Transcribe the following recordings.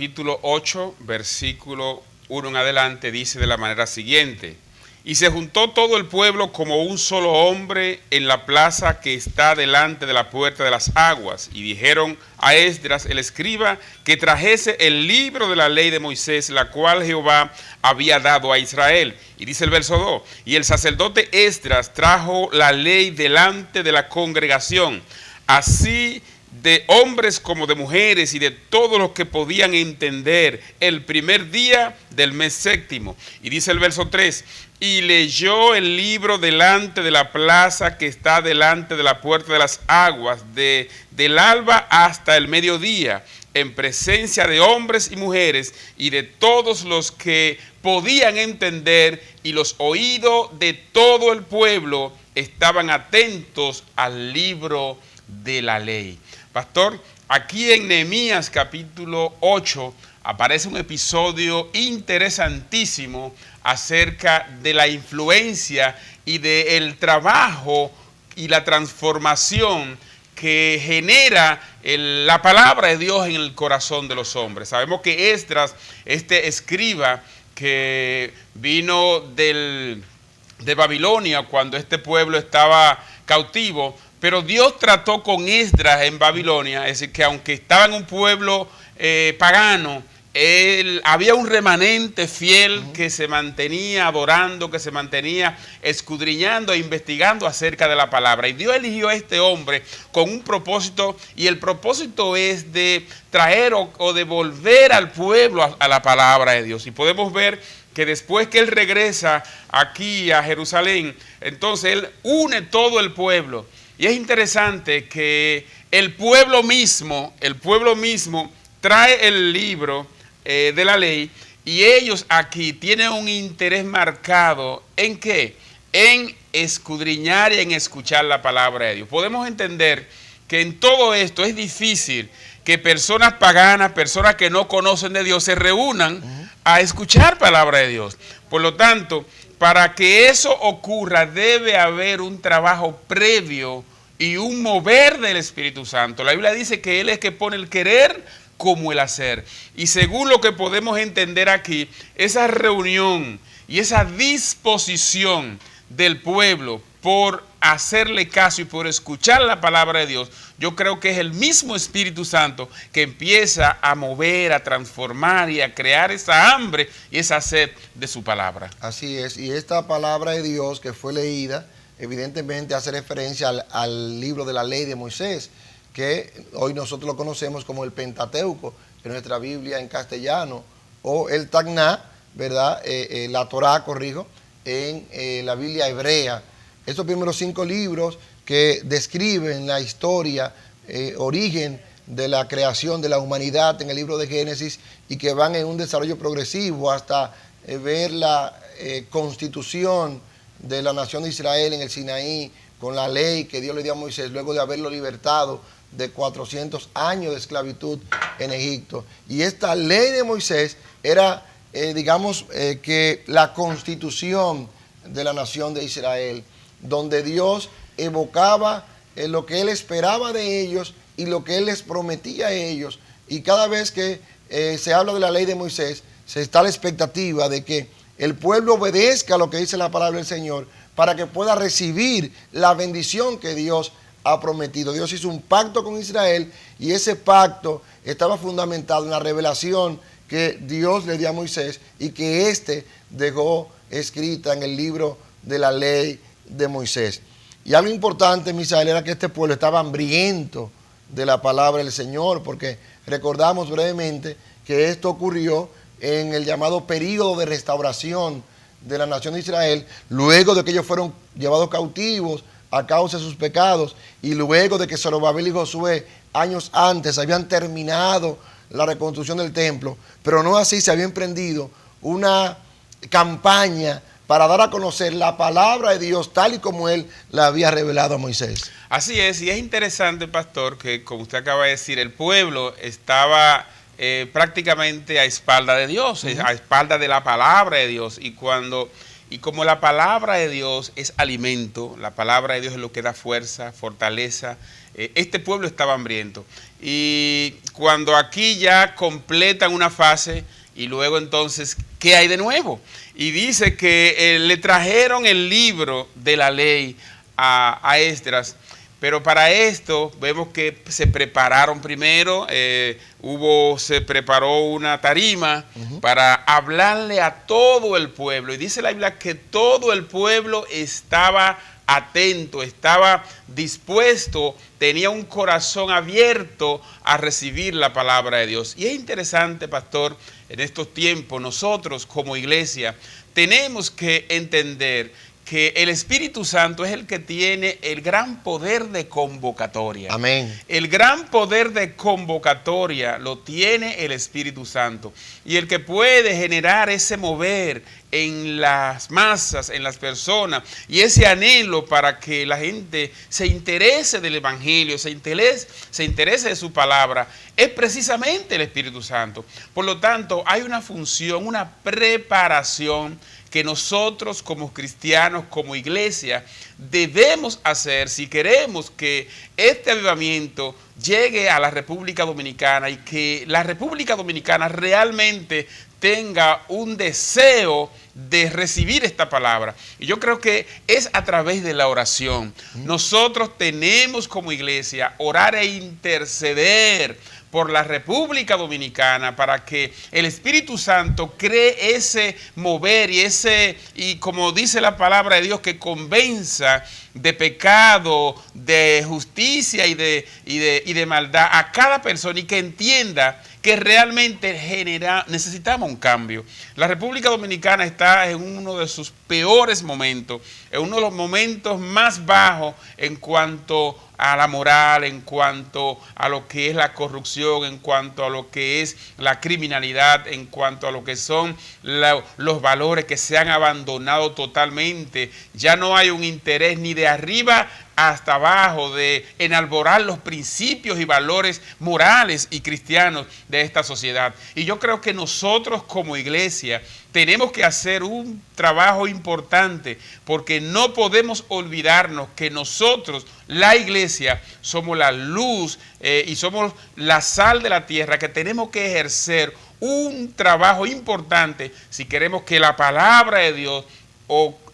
capítulo 8, versículo 1 en adelante, dice de la manera siguiente: y se juntó todo el pueblo como un solo hombre en la plaza que está delante de la puerta de las aguas, y dijeron a Esdras el escriba que trajese el libro de la ley de Moisés, la cual Jehová había dado a Israel. Y dice el verso 2: y el sacerdote Esdras trajo la ley delante de la congregación, así de hombres como de mujeres y de todos los que podían entender, el primer día del mes séptimo. Y dice el verso 3: y leyó el libro delante de la plaza que está delante de la puerta de las aguas, del alba hasta el mediodía, en presencia de hombres y mujeres y de todos los que podían entender, y los oídos de todo el pueblo estaban atentos al libro de la ley. Pastor, aquí en Nehemías capítulo 8 aparece un episodio interesantísimo acerca de la influencia y del trabajo y la transformación que genera la palabra de Dios en el corazón de los hombres. Sabemos que Esdras, este escriba que vino de Babilonia cuando este pueblo estaba cautivo, pero Dios trató con Esdras en Babilonia, es decir, que aunque estaba en un pueblo pagano, había un remanente fiel que se mantenía adorando, que se mantenía escudriñando e investigando acerca de la palabra. Y Dios eligió a este hombre con un propósito, y el propósito es de traer o de volver al pueblo a la palabra de Dios. Y podemos ver que después que él regresa aquí a Jerusalén, entonces él une todo el pueblo. Y es interesante que el pueblo mismo trae el libro de la ley, y ellos aquí tienen un interés marcado ¿en qué? En escudriñar y en escuchar la palabra de Dios. Podemos entender que en todo esto es difícil que personas paganas, personas que no conocen de Dios, se reúnan a escuchar palabra de Dios. Por lo tanto, para que eso ocurra, debe haber un trabajo previo y un mover del Espíritu Santo. La Biblia dice que Él es que pone el querer como el hacer. Y según lo que podemos entender aquí, esa reunión y esa disposición del pueblo por hacerle caso y por escuchar la palabra de Dios, yo creo que es el mismo Espíritu Santo que empieza a mover, a transformar y a crear esa hambre y esa sed de su palabra. Así es, y esta palabra de Dios que fue leída, evidentemente hace referencia al libro de la ley de Moisés, que hoy nosotros lo conocemos como el Pentateuco en nuestra Biblia en castellano, o el Tagná, ¿verdad? La Torá, corrijo, en la Biblia hebrea. Estos primeros 5 libros que describen la historia, origen de la creación de la humanidad en el libro de Génesis, y que van en un desarrollo progresivo hasta ver la constitución de la nación de Israel en el Sinaí, con la ley que Dios le dio a Moisés luego de haberlo libertado de 400 años de esclavitud en Egipto. Y esta ley de Moisés era, que la constitución de la nación de Israel, donde Dios evocaba lo que Él esperaba de ellos y lo que Él les prometía a ellos. Y cada vez que se habla de la ley de Moisés, se está la expectativa de que el pueblo obedezca lo que dice la palabra del Señor para que pueda recibir la bendición que Dios ha prometido. Dios hizo un pacto con Israel, y ese pacto estaba fundamentado en la revelación que Dios le dio a Moisés y que éste dejó escrita en el libro de la ley de Moisés. Y algo importante, Misael, era que este pueblo estaba hambriento de la palabra del Señor, porque recordamos brevemente que esto ocurrió en el llamado período de restauración de la nación de Israel, luego de que ellos fueron llevados cautivos a causa de sus pecados, y luego de que Zorobabel y Josué años antes habían terminado la reconstrucción del templo, pero no así se había emprendido una campaña para dar a conocer la palabra de Dios tal y como Él la había revelado a Moisés. Así es, y es interesante, pastor, que como usted acaba de decir, el pueblo estaba prácticamente a espalda de Dios, a espalda de la palabra de Dios, y Y como la palabra de Dios es alimento, la palabra de Dios es lo que da fuerza, fortaleza, este pueblo estaba hambriento. Y cuando aquí ya completan una fase, y luego entonces, ¿qué hay de nuevo? Y dice que le trajeron el libro de la ley a Esdras. Pero para esto vemos que se prepararon primero, se preparó una tarima para hablarle a todo el pueblo. Y dice la Biblia que todo el pueblo estaba atento, estaba dispuesto, tenía un corazón abierto a recibir la palabra de Dios. Y es interesante, pastor, en estos tiempos nosotros como iglesia tenemos que entender que el Espíritu Santo es el que tiene el gran poder de convocatoria. Amén. El gran poder de convocatoria lo tiene el Espíritu Santo. Y el que puede generar ese mover en las masas, en las personas, y ese anhelo para que la gente se interese del Evangelio, se interese de su palabra, es precisamente el Espíritu Santo. Por lo tanto, hay una función, una preparación que nosotros como cristianos, como iglesia, debemos hacer si queremos que este avivamiento llegue a la República Dominicana y que la República Dominicana realmente tenga un deseo de recibir esta palabra. Y yo creo que es a través de la oración. Nosotros tenemos como iglesia orar e interceder por la República Dominicana para que el Espíritu Santo cree ese mover y como dice la palabra de Dios, que convenza de pecado, de justicia y de maldad a cada persona, y que entienda que realmente necesitamos un cambio. La República Dominicana está en uno de sus peores momentos, en uno de los momentos más bajos en cuanto a la moral, en cuanto a lo que es la corrupción, en cuanto a lo que es la criminalidad, en cuanto a lo que son los valores que se han abandonado totalmente. Ya no hay un interés ni de arriba hasta abajo de enalborar los principios y valores morales y cristianos de esta sociedad. Y yo creo que nosotros como iglesia tenemos que hacer un trabajo importante, porque no podemos olvidarnos que nosotros, la iglesia, somos la luz y somos la sal de la tierra, que tenemos que ejercer un trabajo importante si queremos que la palabra de Dios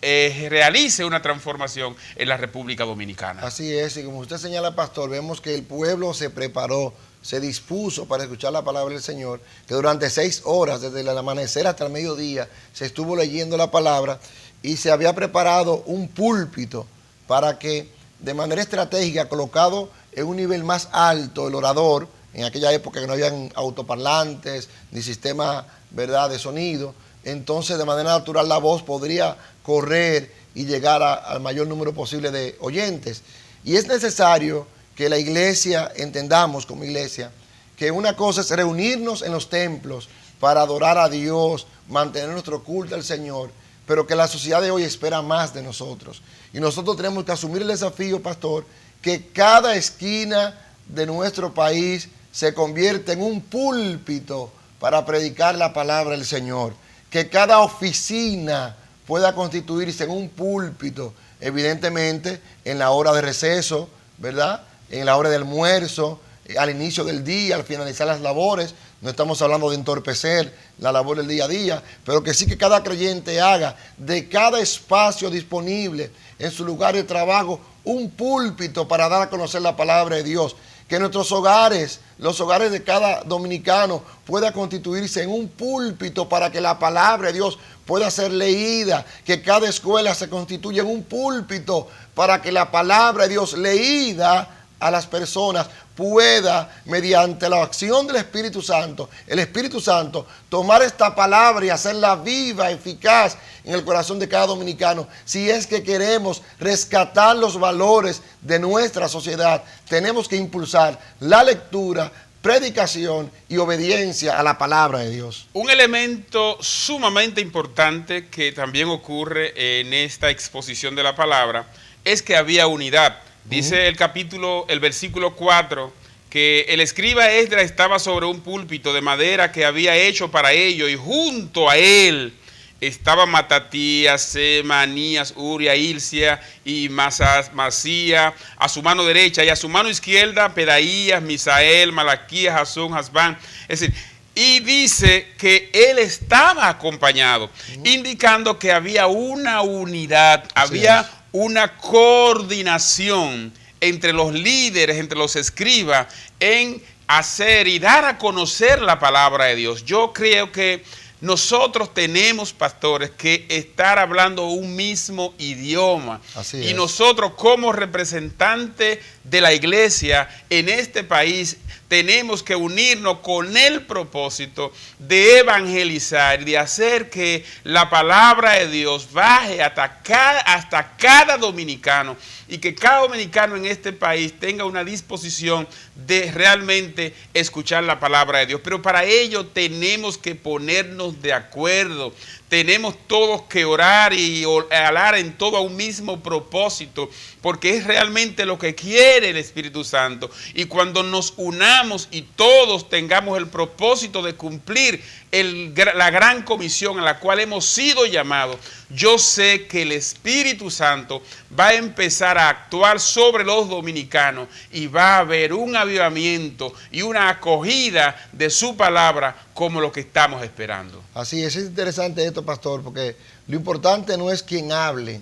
realice una transformación en la República Dominicana. Así es, y como usted señala, pastor, vemos que el pueblo se preparó, se dispuso para escuchar la palabra del Señor, que durante 6 horas, desde el amanecer hasta el mediodía, se estuvo leyendo la palabra y se había preparado un púlpito para que, de manera estratégica, colocado en un nivel más alto, el orador, en aquella época que no habían autoparlantes ni sistema, ¿verdad?, de sonido, entonces de manera natural la voz podría correr y llegar al mayor número posible de oyentes. Y es necesario que la iglesia, entendamos como iglesia, que una cosa es reunirnos en los templos para adorar a Dios, mantener nuestro culto al Señor, pero que la sociedad de hoy espera más de nosotros. Y nosotros tenemos que asumir el desafío, pastor, que cada esquina de nuestro país se convierta en un púlpito para predicar la palabra del Señor. Que cada oficina pueda constituirse en un púlpito, evidentemente en la hora de receso, ¿verdad?, en la hora de almuerzo, al inicio del día, al finalizar las labores. No estamos hablando de entorpecer la labor del día a día, pero que sí que cada creyente haga de cada espacio disponible en su lugar de trabajo un púlpito para dar a conocer la palabra de Dios. Que nuestros hogares, los hogares de cada dominicano, pueda constituirse en un púlpito para que la palabra de Dios pueda ser leída. Que cada escuela se constituya en un púlpito para que la palabra de Dios leída a las personas pueda, mediante la acción del Espíritu Santo, el Espíritu Santo, tomar esta palabra y hacerla viva, eficaz en el corazón de cada dominicano. Si es que queremos rescatar los valores de nuestra sociedad, tenemos que impulsar la lectura, predicación y obediencia a la palabra de Dios. Un elemento sumamente importante que también ocurre en esta exposición de la palabra es que había unidad. Dice el versículo 4, que el escriba Esdras estaba sobre un púlpito de madera que había hecho para ello, y junto a él estaba Matatías, Semanías, Uria, Hilcia y Masía a su mano derecha, y a su mano izquierda Pedaías, Misael, Malaquías, Jasón, Hasbán. Es decir, y dice que él estaba acompañado, indicando que había una unidad, había una coordinación entre los líderes, entre los escribas, en hacer y dar a conocer la palabra de Dios. Yo creo que nosotros tenemos, pastores, que estar hablando un mismo idioma. Así y es. nosotros como representantes de la iglesia en este país tenemos que unirnos con el propósito de evangelizar, de hacer que la palabra de Dios baje hasta cada dominicano, y que cada dominicano en este país tenga una disposición de realmente escuchar la palabra de Dios. Pero para ello tenemos que ponernos de acuerdo, tenemos todos que orar y hablar en todo a un mismo propósito, porque es realmente lo que quiere el Espíritu Santo. Y cuando nos unamos y todos tengamos el propósito de cumplir la gran comisión a la cual hemos sido llamados, yo sé que el Espíritu Santo va a empezar a actuar sobre los dominicanos, y va a haber un avivamiento y una acogida de su palabra como lo que estamos esperando. Así es interesante esto, pastor, porque lo importante no es quien hable,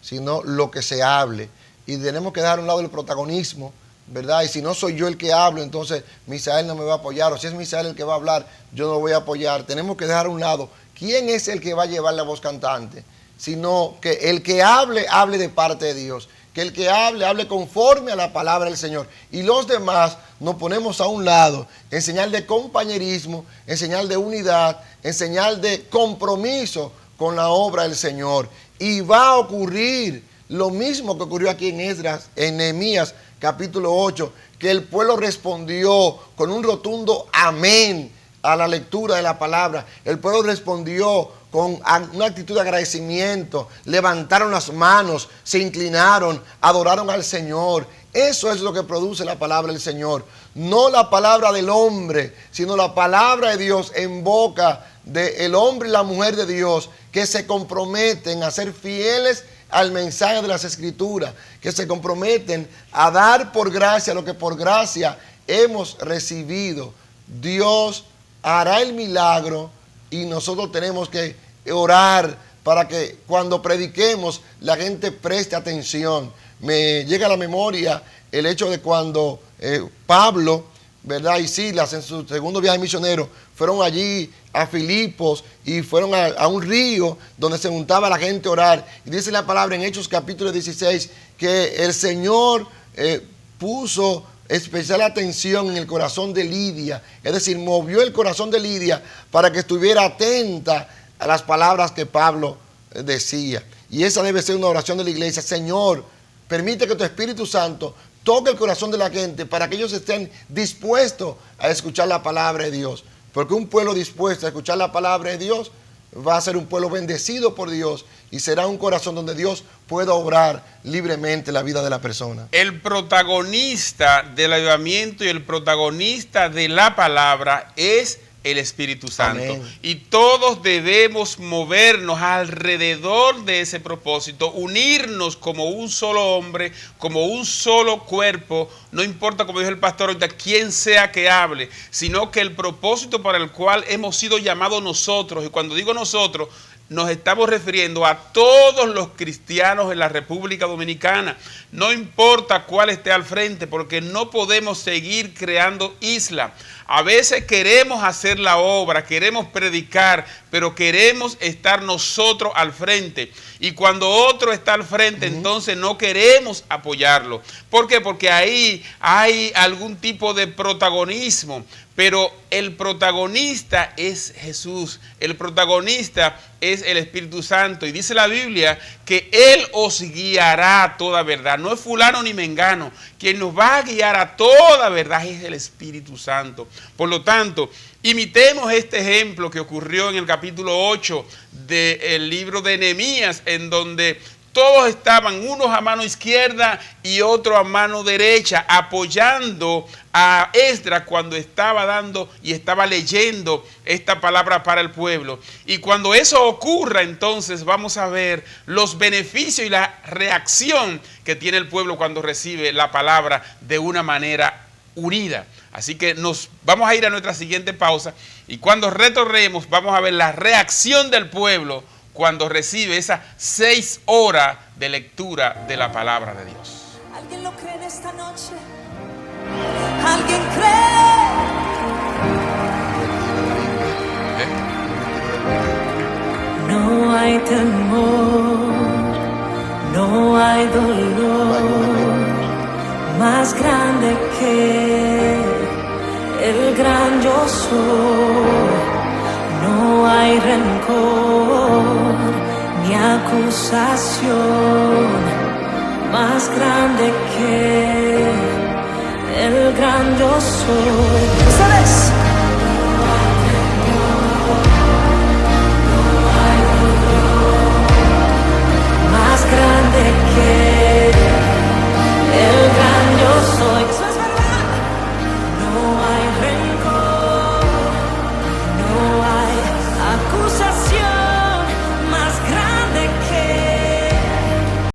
sino lo que se hable. Y tenemos que dejar a un lado el protagonismo, ¿verdad? Y si no soy yo el que hablo, entonces Misael no me va a apoyar, o si es Misael el que va a hablar, yo no lo voy a apoyar. Tenemos que dejar a un lado quién es el que va a llevar la voz cantante, sino que el que hable, hable de parte de Dios, que el que hable, hable conforme a la palabra del Señor. Y los demás nos ponemos a un lado, en señal de compañerismo, en señal de unidad, en señal de compromiso con la obra del Señor. Y va a ocurrir lo mismo que ocurrió aquí en Esdras, en Nehemías capítulo 8, que el pueblo respondió con un rotundo amén a la lectura de la palabra. El pueblo respondió con una actitud de agradecimiento, levantaron las manos, se inclinaron, adoraron al Señor. Eso es lo que produce la palabra del Señor. No la palabra del hombre, sino la palabra de Dios en boca del hombre y la mujer de Dios, que se comprometen a ser fieles al mensaje de las Escrituras, que se comprometen a dar por gracia lo que por gracia hemos recibido. Dios hará el milagro, y nosotros tenemos que orar para que cuando prediquemos la gente preste atención. Me llega a la memoria el hecho de cuando Pablo, ¿verdad?, y Silas en su segundo viaje misionero fueron allí a Filipos y fueron a un río donde se juntaba la gente a orar. Y dice la palabra en Hechos capítulo 16 que el Señor puso especial atención en el corazón de Lidia, es decir, movió el corazón de Lidia para que estuviera atenta a las palabras que Pablo decía. Y esa debe ser una oración de la iglesia. Señor, permite que tu Espíritu Santo toque el corazón de la gente para que ellos estén dispuestos a escuchar la palabra de Dios, porque un pueblo dispuesto a escuchar la palabra de Dios va a ser un pueblo bendecido por Dios, y será un corazón donde Dios pueda obrar libremente la vida de la persona. El protagonista del avivamiento y el protagonista de la palabra es el Espíritu Santo. Amén. Y todos debemos movernos alrededor de ese propósito, unirnos como un solo hombre, como un solo cuerpo. No importa, como dijo el pastor ahorita, quién sea que hable, sino que el propósito para el cual hemos sido llamados nosotros, y cuando digo nosotros, nos estamos refiriendo a todos los cristianos en la República Dominicana. No importa cuál esté al frente, porque no podemos seguir creando islas. A veces queremos hacer la obra, queremos predicar, pero queremos estar nosotros al frente. Y cuando otro está al frente, entonces no queremos apoyarlo. ¿Por qué? Porque ahí hay algún tipo de protagonismo. Pero el protagonista es Jesús, el protagonista es el Espíritu Santo. Y dice la Biblia que Él os guiará a toda verdad. No es fulano ni mengano. Quien nos va a guiar a toda verdad es el Espíritu Santo. Por lo tanto, imitemos este ejemplo que ocurrió en el capítulo 8 del libro de Nehemías, en donde todos estaban, unos a mano izquierda y otros a mano derecha, apoyando a Esdras cuando estaba dando y estaba leyendo esta palabra para el pueblo. Y cuando eso ocurra, entonces vamos a ver los beneficios y la reacción que tiene el pueblo cuando recibe la palabra de una manera unida. Así que nos vamos a ir a nuestra siguiente pausa y cuando retornemos vamos a ver la reacción del pueblo cuando recibe esas 6 horas de lectura de la palabra de Dios. ¿Alguien lo cree en esta noche? ¿Alguien cree? No hay temor, no hay dolor más grande que el gran yo soy. No hay rencor ni acusación más grande que el gran yo soy. ¿Sabes?